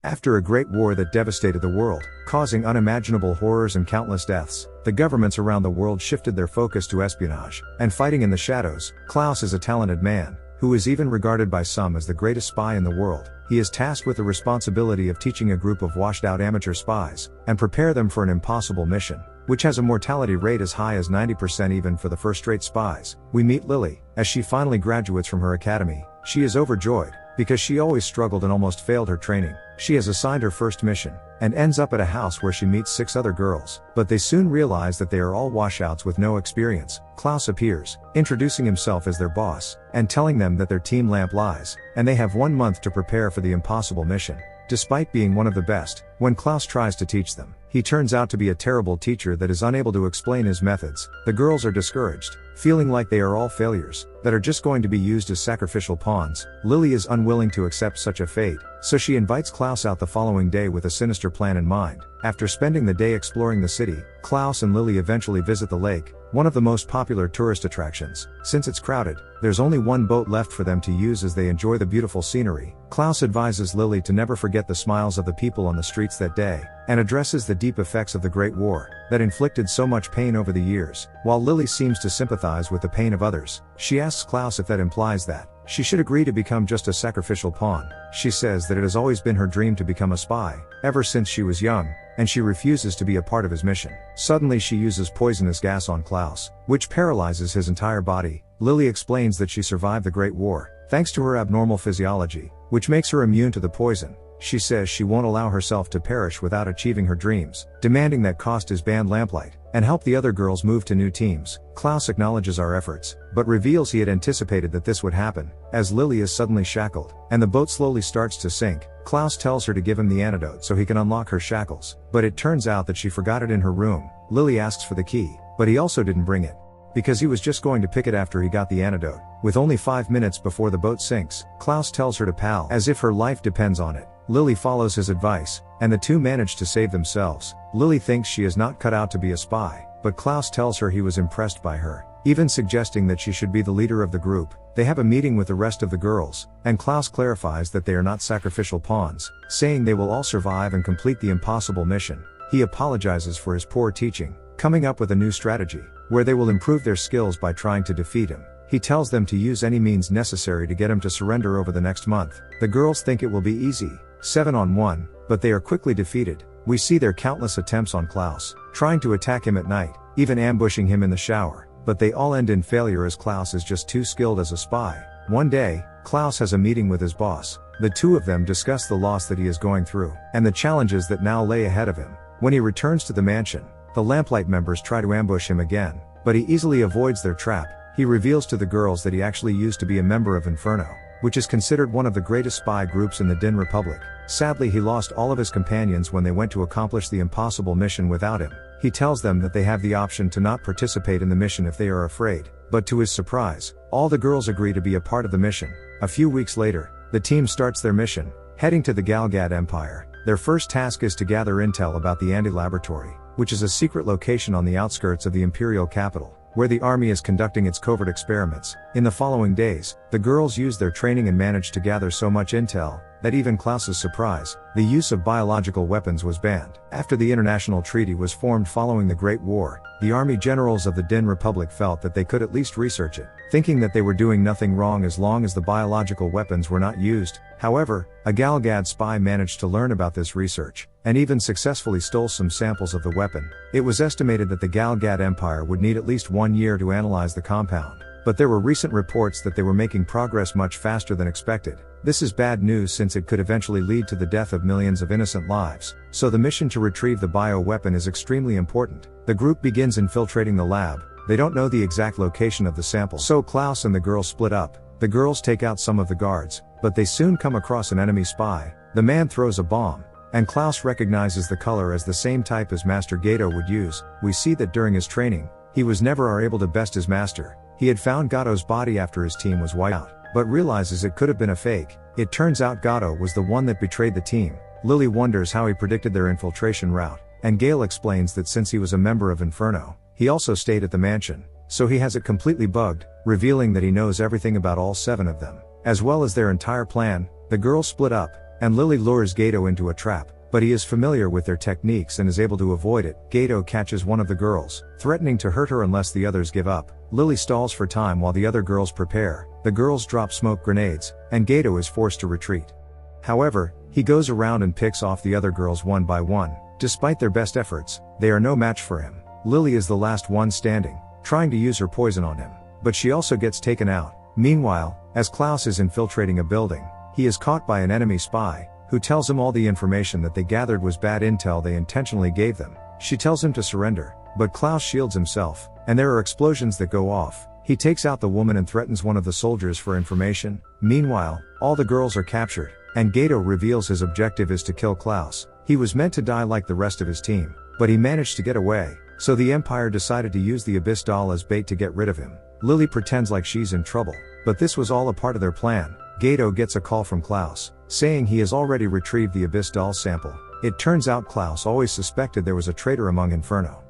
After a great war that devastated the world, causing unimaginable horrors and countless deaths, the governments around the world shifted their focus to espionage and fighting in the shadows. Klaus is a talented man, who is even regarded by some as the greatest spy in the world. He is tasked with the responsibility of teaching a group of washed-out amateur spies, and prepare them for an impossible mission, which has a mortality rate as high as 90% even for the first-rate spies. We meet Lily, as she finally graduates from her academy. She is overjoyed, because she always struggled and almost failed her training. She has assigned her first mission, and ends up at a house where she meets 6 other girls, but they soon realize that they are all washouts with no experience. Klaus appears, introducing himself as their boss, and telling them that their team lamp lies, and they have 1 month to prepare for the impossible mission. Despite being one of the best, when Klaus tries to teach them, he turns out to be a terrible teacher that is unable to explain his methods. The girls are discouraged, feeling like they are all failures, that are just going to be used as sacrificial pawns. Lily is unwilling to accept such a fate, so she invites Klaus out the following day with a sinister plan in mind. After spending the day exploring the city, Klaus and Lily eventually visit the lake, one of the most popular tourist attractions. Since it's crowded, there's only one boat left for them to use as they enjoy the beautiful scenery. Klaus advises Lily to never forget the smiles of the people on the streets that day, and addresses the deep effects of the Great War that inflicted so much pain over the years. While Lily seems to sympathize with the pain of others, she asks Klaus if that implies that she should agree to become just a sacrificial pawn. She says that it has always been her dream to become a spy, ever since she was young, and she refuses to be a part of his mission. Suddenly she uses poisonous gas on Klaus, which paralyzes his entire body. Lily explains that she survived the Great War, thanks to her abnormal physiology, which makes her immune to the poison. She says she won't allow herself to perish without achieving her dreams, demanding that cost his band Lamplight, and help the other girls move to new teams. Klaus acknowledges our efforts, but reveals he had anticipated that this would happen, as Lily is suddenly shackled, and the boat slowly starts to sink. Klaus tells her to give him the antidote so he can unlock her shackles, but it turns out that she forgot it in her room. Lily asks for the key, but he also didn't bring it, because he was just going to pick it after he got the antidote. With only 5 minutes before the boat sinks, Klaus tells her to pal, as if her life depends on it. Lily follows his advice, and the two manage to save themselves. Lily thinks she is not cut out to be a spy, but Klaus tells her he was impressed by her, even suggesting that she should be the leader of the group. They have a meeting with the rest of the girls, and Klaus clarifies that they are not sacrificial pawns, saying they will all survive and complete the impossible mission. He apologizes for his poor teaching, coming up with a new strategy, where they will improve their skills by trying to defeat him. He tells them to use any means necessary to get him to surrender over the next month. The girls think it will be easy, 7-on-1, but they are quickly defeated. We see their countless attempts on Klaus, trying to attack him at night, even ambushing him in the shower, but they all end in failure as Klaus is just too skilled as a spy. One day, Klaus has a meeting with his boss. The two of them discuss the loss that he is going through, and the challenges that now lay ahead of him. When he returns to the mansion, the Lamplight members try to ambush him again, but he easily avoids their trap. He reveals to the girls that he actually used to be a member of Inferno, which is considered one of the greatest spy groups in the Din Republic. Sadly, he lost all of his companions when they went to accomplish the impossible mission without him. He tells them that they have the option to not participate in the mission if they are afraid, but to his surprise, all the girls agree to be a part of the mission. A few weeks later, the team starts their mission, heading to the Galgad Empire. Their first task is to gather intel about the Andy Laboratory, which is a secret location on the outskirts of the Imperial capital, where the army is conducting its covert experiments. In the following days, the girls use their training and manage to gather so much intel, that even Klaus's surprise, the use of biological weapons was banned. After the international treaty was formed following the Great War, the army generals of the Din Republic felt that they could at least research it, thinking that they were doing nothing wrong as long as the biological weapons were not used. However, a Galgad spy managed to learn about this research, and even successfully stole some samples of the weapon. It was estimated that the Galgad Empire would need at least 1 year to analyze the compound, but there were recent reports that they were making progress much faster than expected. This is bad news since it could eventually lead to the death of millions of innocent lives, so the mission to retrieve the bioweapon is extremely important. The group begins infiltrating the lab. They don't know the exact location of the sample, so Klaus and the girls split up. The girls take out some of the guards, but they soon come across an enemy spy. The man throws a bomb, and Klaus recognizes the color as the same type as Master Gato would use. We see that during his training, he was never able to best his master. He had found Gato's body after his team was wiped out, but realizes it could have been a fake. It turns out Gato was the one that betrayed the team. Lily wonders how he predicted their infiltration route, and Gale explains that since he was a member of Inferno, he also stayed at the mansion, so he has it completely bugged, revealing that he knows everything about all 7 of them, as well as their entire plan. The girls split up, and Lily lures Gato into a trap, but he is familiar with their techniques and is able to avoid it. Gato catches one of the girls, threatening to hurt her unless the others give up. Lily stalls for time while the other girls prepare. The girls drop smoke grenades, and Gato is forced to retreat. However, he goes around and picks off the other girls one by one. Despite their best efforts, they are no match for him. Lily is the last one standing, trying to use her poison on him, but she also gets taken out. Meanwhile, as Klaus is infiltrating a building, he is caught by an enemy spy, who tells him all the information that they gathered was bad intel they intentionally gave them. She tells him to surrender, but Klaus shields himself, and there are explosions that go off. He takes out the woman and threatens one of the soldiers for information. Meanwhile, all the girls are captured, and Gato reveals his objective is to kill Klaus. He was meant to die like the rest of his team, but he managed to get away, so the Empire decided to use the Abyss doll as bait to get rid of him. Lily pretends like she's in trouble, but this was all a part of their plan. Gato gets a call from Klaus, saying he has already retrieved the Abyss doll sample. It turns out Klaus always suspected there was a traitor among Inferno,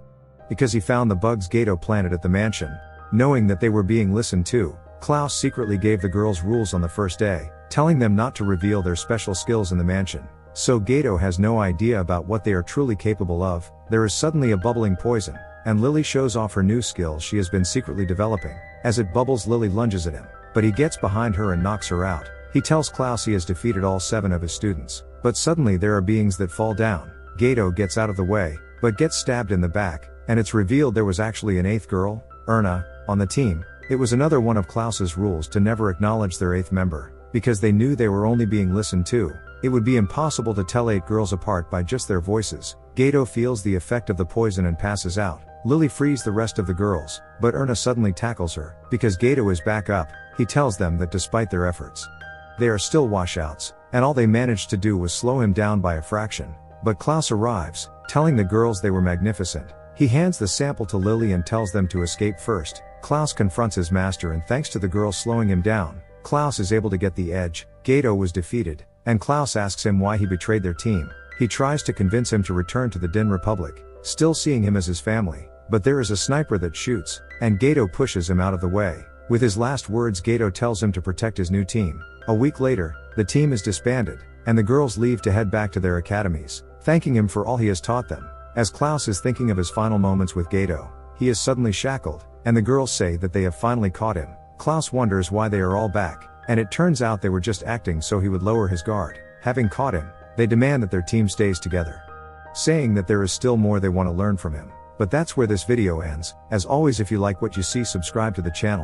because he found the bugs Gato planted at the mansion. Knowing that they were being listened to, Klaus secretly gave the girls rules on the first day, telling them not to reveal their special skills in the mansion. So Gato has no idea about what they are truly capable of. There is suddenly a bubbling poison, and Lily shows off her new skills she has been secretly developing. As it bubbles, Lily lunges at him, but he gets behind her and knocks her out. He tells Klaus he has defeated all 7 of his students, but suddenly there are beings that fall down. Gato gets out of the way, but gets stabbed in the back, and it's revealed there was actually an 8th girl, Erna, on the team. It was another one of Klaus's rules to never acknowledge their 8th member, because they knew they were only being listened to. It would be impossible to tell 8 girls apart by just their voices. Gato feels the effect of the poison and passes out. Lily frees the rest of the girls, but Erna suddenly tackles her. Because Gato is back up, he tells them that despite their efforts, they are still washouts, and all they managed to do was slow him down by a fraction. But Klaus arrives, telling the girls they were magnificent. He hands the sample to Lily and tells them to escape first. Klaus confronts his master, and thanks to the girls slowing him down, Klaus is able to get the edge. Gato was defeated, and Klaus asks him why he betrayed their team. He tries to convince him to return to the Din Republic, still seeing him as his family, but there is a sniper that shoots, and Gato pushes him out of the way. With his last words, Gato tells him to protect his new team. A week later, the team is disbanded, and the girls leave to head back to their academies, thanking him for all he has taught them. As Klaus is thinking of his final moments with Gato, he is suddenly shackled, and the girls say that they have finally caught him. Klaus wonders why they are all back, and it turns out they were just acting so he would lower his guard. Having caught him, they demand that their team stays together, saying that there is still more they want to learn from him. But that's where this video ends. As always, if you like what you see, subscribe to the channel.